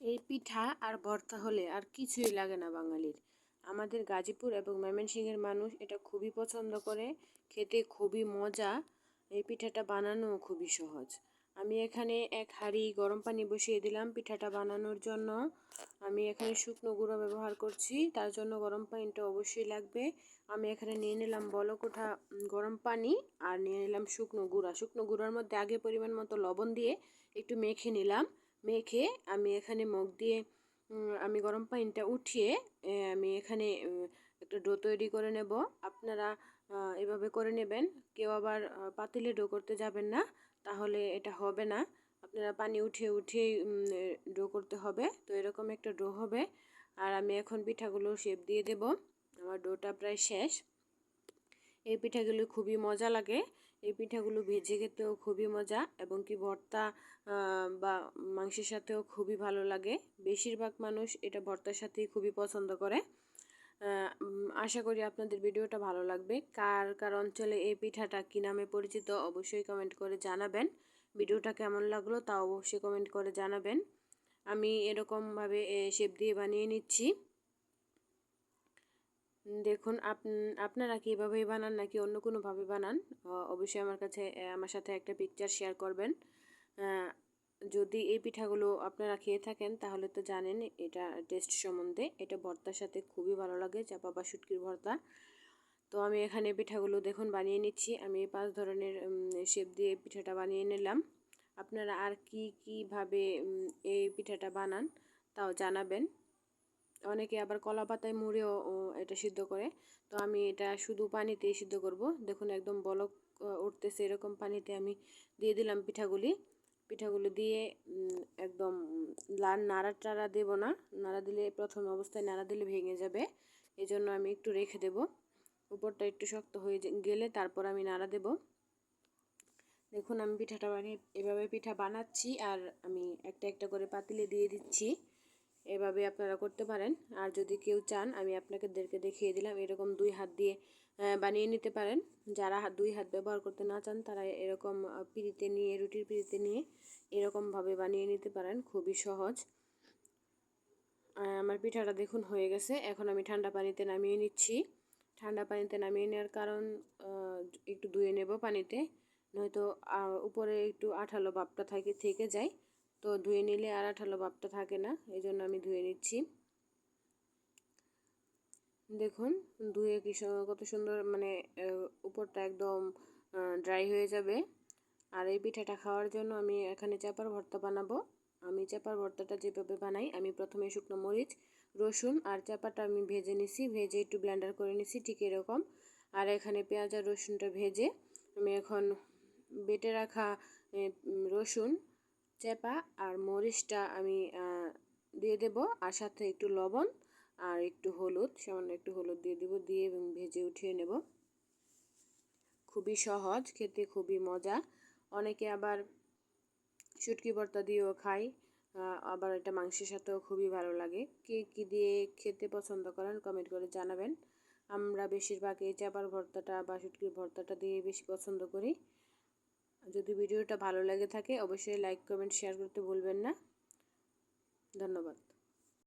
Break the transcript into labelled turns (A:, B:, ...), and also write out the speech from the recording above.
A: এই পিঠা আর ভর্তা হলে আর কিছুই লাগে না বাঙালির। আমাদের গাজীপুর এবং ময়মনসিংহের মানুষ এটা খুবই পছন্দ করে, খেতে খুবই মজা। এই পিঠাটা বানানো খুবই সহজ। আমি এখানে এক হাঁড়ি গরম পানি বসিয়ে দিলাম পিঠাটা বানানোর জন্য। আমি এখানে শুকনো গুঁড়ো ব্যবহার করছি, তার জন্য গরম পানিটা অবশ্যই লাগবে। আমি এখানে নিয়ে নিলাম বলক ওঠা গরম পানি, আর নিয়ে নিলাম শুকনো গুঁড়া। শুকনো গুঁড়ার মধ্যে আগে পরিমাণ মতো লবণ দিয়ে একটু মেখে নিলাম। মেখে আমি এখানে মুখ দিয়ে আমি গরম পানিটা উঠিয়ে আমি এখানে একটা ডো তৈরি করে নেব। আপনারা এভাবে করে নেবেন। কেউ আবার পাতিলে ডো করতে যাবেন না, তাহলে এটা হবে না। আপনারা পানি উঠিয়ে উঠিয়েই ডো করতে হবে। তো এরকম একটা ডো হবে। আর আমি এখন পিঠাগুলো শেপ দিয়ে দেব। আমার ডোটা প্রায় শেষ। এই পিঠাগুলো খুবই মজা লাগে। এই পিঠাগুলো ভেজে খেতেও খুবই মজা, এবং কি ভর্তা বা মাংসের সাথেও খুবই ভালো লাগে। বেশিরভাগ মানুষ এটা ভর্তার সাথেই খুবই পছন্দ করে। আশা করি আপনাদের ভিডিওটা ভালো লাগবে। কার কার অঞ্চলে এই পিঠাটা কী নামে পরিচিত অবশ্যই কমেন্ট করে জানাবেন। ভিডিওটা কেমন লাগলো তা অবশ্যই কমেন্ট করে জানাবেন। আমি এরকমভাবে শেপ দিয়ে বানিয়ে নিচ্ছি। দেখুন আপনারা কি এভাবেই বানান নাকি অন্য কোনোভাবে বানান, অবশ্যই আমার সাথে একটা পিকচার শেয়ার করবেন। যদি এই পিঠাগুলো আপনারা খেয়ে থাকেন তাহলে তো জানেন এটা টেস্ট সম্বন্ধে। এটা ভর্তার সাথে খুবই ভালো লাগে, চাপা বা শুটকির ভর্তা। তো আমি এখানে পিঠাগুলো দেখুন বানিয়ে নিচ্ছি। আমি 5 ধরনের শেপ দিয়ে পিঠাটা বানিয়ে নিলাম। আপনারা আর কীভাবে এই পিঠাটা বানান তাও জানাবেন। অনেকে আবার কলা পাতায় মুড়েও এটা সিদ্ধ করে। তো আমি এটা শুধু পানিতেই সিদ্ধ করব। দেখুন একদম বলক উঠতেছে, এরকম পানিতে আমি দিয়ে দিলাম পিঠাগুলো দিয়ে একদম নাড়া টাড়া দেবো না। নাড়া দিলে প্রথম অবস্থায় নাড়া দিলে ভেঙে যাবে, এই জন্য আমি একটু রেখে দেব। উপরটা একটু শক্ত হয়ে গেলে তারপর আমি নাড়া দেব। দেখুন আমি পিঠাটা এভাবে পিঠা বানাচ্ছি, আর আমি একটা একটা করে পাতিলে দিয়ে দিচ্ছি। এভাবে আপনারা করতে পারেন। আর যদি কেউ চান আমি আপনাদেরকে দেখিয়ে দিলাম, এরকম 2 হাত দিয়ে বানিয়ে নিতে পারেন। যারা 2 হাত ব্যবহার করতে না চান তারা এরকম পিঁড়িতে নিয়ে, রুটির পিঁড়িতে নিয়ে এরকমভাবে বানিয়ে নিতে পারেন, খুবই সহজ। আমার পিঠাটা দেখুন হয়ে গেছে। এখন আমি ঠান্ডা পানিতে নামিয়ে নিচ্ছি। ঠান্ডা পানিতে নামিয়ে নেওয়ার কারণ একটু ধুয়ে নেব পানিতে, নয়তো উপরে একটু আঠালো ভাবটা থেকে যায়। তো ধুয়ে নিলে আর আঠালো ভাবটা থাকে না, এই জন্য আমি ধুয়ে নিচ্ছি। দেখুন ধুয়ে কত সুন্দর, মানে উপরটা একদম ড্রাই হয়ে যাবে। আর এই পিঠাটা খাওয়ার জন্য আমি এখানে চাপার ভর্তা বানাবো। আমি চাপার ভর্তাটা যেভাবে বানাই, আমি প্রথমে শুকনো মরিচ, রসুন আর চাপাটা আমি ভেজে নিছি, ভেজে একটু ব্লেন্ডার করে নিছি ঠিক এরকম। আর এখানে পেঁয়াজ আর রসুনটা ভেজে আমি এখন বেটে রাখা রসুন, চাপা আর মরিচটা আমি দিয়ে দেব, আর সাথে একটু লবণ আর একটু হলুদ, সামান্য একটু হলুদ দিয়ে দেবো, দিয়ে এবং ভেজে উঠিয়ে নেব। খুবই সহজ, খেতে খুবই মজা। অনেকে আবার শুটকি ভর্তা দিয়েও খায়, আবার এটা মাংসের সাথেও খুবই ভালো লাগে। কে কী দিয়ে খেতে পছন্দ করেন কমেন্ট করে জানাবেন। আমরা বেশিরভাগ এই চাপার ভর্তাটা বা শুটকির ভর্তাটা দিয়ে বেশি পছন্দ করি। যদি ভিডিওটা ভালো লেগে থাকে অবশ্যই লাইক কমেন্ট শেয়ার করতে ভুলবেন না। ধন্যবাদ।